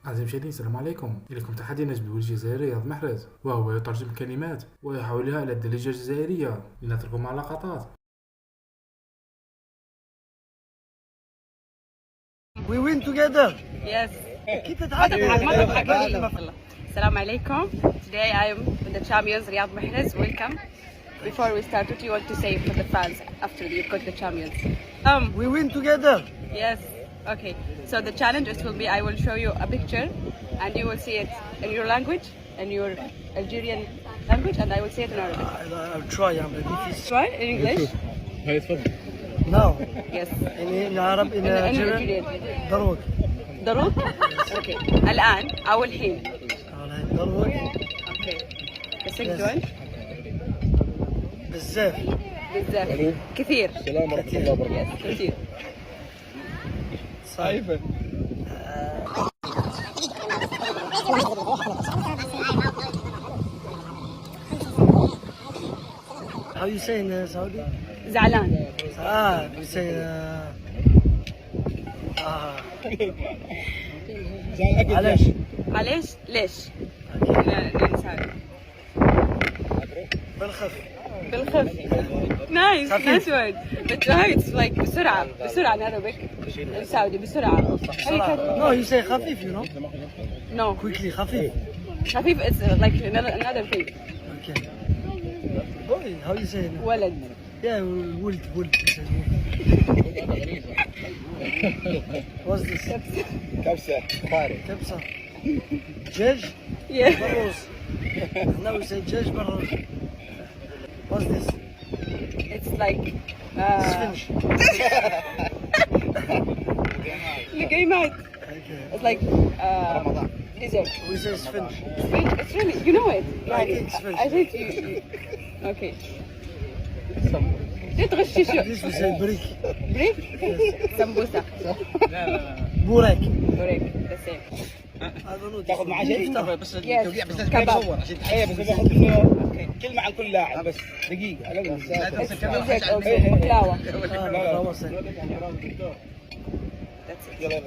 أعزائي المشاهدين، السلام عليكم. إليكم تحدي نجم الدولي الجزائري رياض محرز، وهو يترجم كلمات ويحولها إلى الدارجة الجزائرية. لنترككم مع لقطات. We win together. Yes. كيف تتحدث؟ Assalamu alaikum. Today I am with the champions Riyad Mahrez. Welcome. Before we start, what do you want to say for the fans after you got the champions? We win together. Yes. Okay. So the challenge will be I will show you a picture and you will see it in your language, in your Algerian language, and I will say it in Arabic. I'll try. I'm ready. Try in English. No. Yes. In Arab, in Algerian. ضروري. ضروري. Okay. الآن أول حين. ضروري. Okay. The second Yes. one. بزاف. بزاف. كثير. السلام ورحمة الله وبركاته. Yes. كثير. صحيح. How you say in Saudi? زعلان. We say علاش؟ معليش ليش؟ نساعد. بالخف. بالخف. نايس خفيف. نايس وورد. But how it's like بسرعة in Arabic. سعودي بسرعة. No, you say خفيف, you know? No. Quickly, خفيف. خفيف it's like another thing. Okay. Boy, how you say? ولد. Yeah, ولد. What's this? كبسة خارج. كبسة. دجاج. Yeah. برروز. Now we say دجاج برروز. What's this? It's like Spinach. لقيمات. Okay. It's like dessert. We say spinach. It's really you know it. I think Spanish. I think you. Okay. لا تغششوا. This we say بريك. بريك. سمبوسة. بوراك. بريك. The same. تاخذ معاه شيء؟ بس التوقيع بس لازم كباب. يصور عشان ايه بس باخذ كلمة عن كل لاعب بس دقيقة. It's dessert also. بقلاوة. Ah, لا. خلاص. That's it. يلا